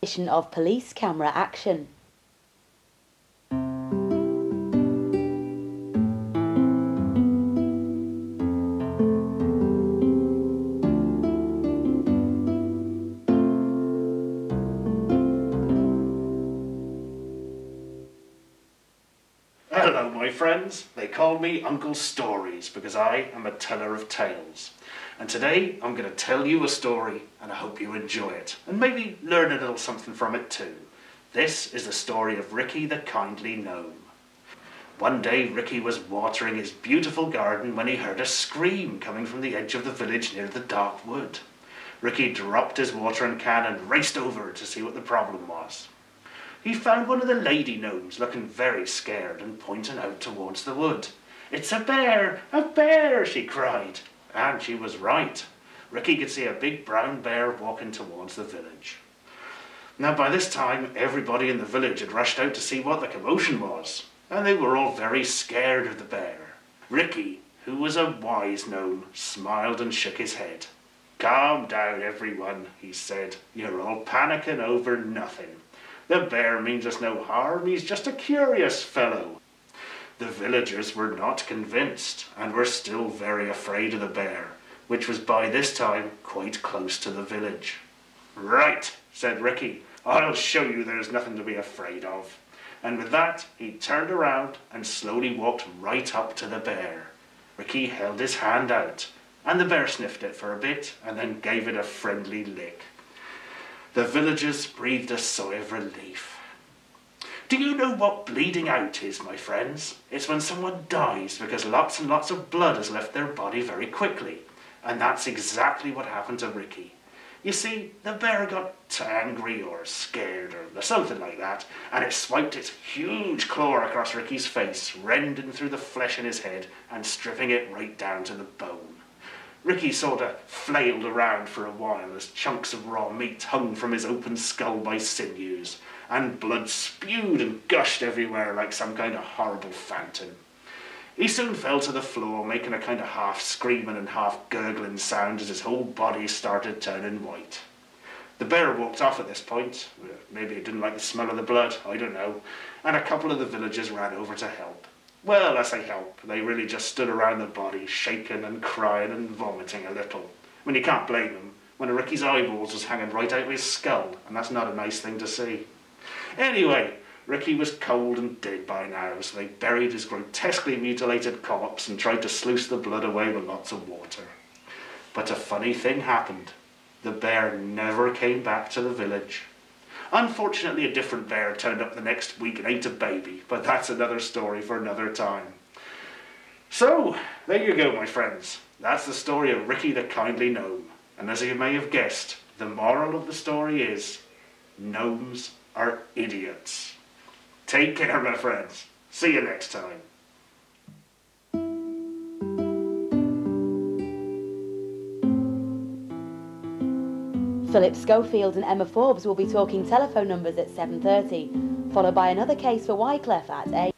of police camera action. Hello my friends, they call me Uncle Stories because I am a teller of tales. And today I'm going to tell you a story and I hope you enjoy it and maybe learn a little something from it too. This is the story of Ricky the Kindly Gnome. One day Ricky was watering his beautiful garden when he heard a scream coming from the edge of the village near the dark wood. Ricky dropped his watering can and raced over to see what the problem was. He found one of the lady gnomes looking very scared and pointing out towards the wood. "It's a bear," she cried. And she was right. Ricky could see a big brown bear walking towards the village. Now by this time everybody in the village had rushed out to see what the commotion was, and they were all very scared of the bear. Ricky, who was a wise gnome, smiled and shook his head. "Calm down everyone," he said. "You're all panicking over nothing. The bear means us no harm, he's just a curious fellow." The villagers were not convinced and were still very afraid of the bear, which was by this time quite close to the village. "Right," said Ricky, "I'll show you there's nothing to be afraid of." And with that he turned around and slowly walked right up to the bear. Ricky held his hand out and the bear sniffed it for a bit and then gave it a friendly lick. The villagers breathed a sigh of relief. Do you know what bleeding out is, my friends? It's when someone dies because lots and lots of blood has left their body very quickly. And that's exactly what happened to Ricky. You see, the bear got angry or scared or something like that, and it swiped its huge claw across Ricky's face, rending through the flesh in his head and stripping it right down to the bone. Ricky sort of flailed around for a while as chunks of raw meat hung from his open skull by sinews, and blood spewed and gushed everywhere like some kind of horrible fountain. He soon fell to the floor, making a kind of half screaming and half gurgling sound as his whole body started turning white. The bear walked off at this point. Maybe he didn't like the smell of the blood, I don't know, and a couple of the villagers ran over to help. Well, I say help, they really just stood around the body, shaking and crying and vomiting a little. I mean, you can't blame them, when Ricky's eyeballs was hanging right out of his skull, and that's not a nice thing to see. Anyway, Ricky was cold and dead by now, so they buried his grotesquely mutilated corpse and tried to sluice the blood away with lots of water. But a funny thing happened. The bear never came back to the village. Unfortunately, a different bear turned up the next week and ate a baby, but that's another story for another time. So, there you go, my friends. That's the story of Ricky the Kindly Gnome. And as you may have guessed, the moral of the story is, gnomes are idiots. Take care, my friends. See you next time. Philip Schofield and Emma Forbes will be talking telephone numbers at 7:30, followed by another case for Wycliffe at 8.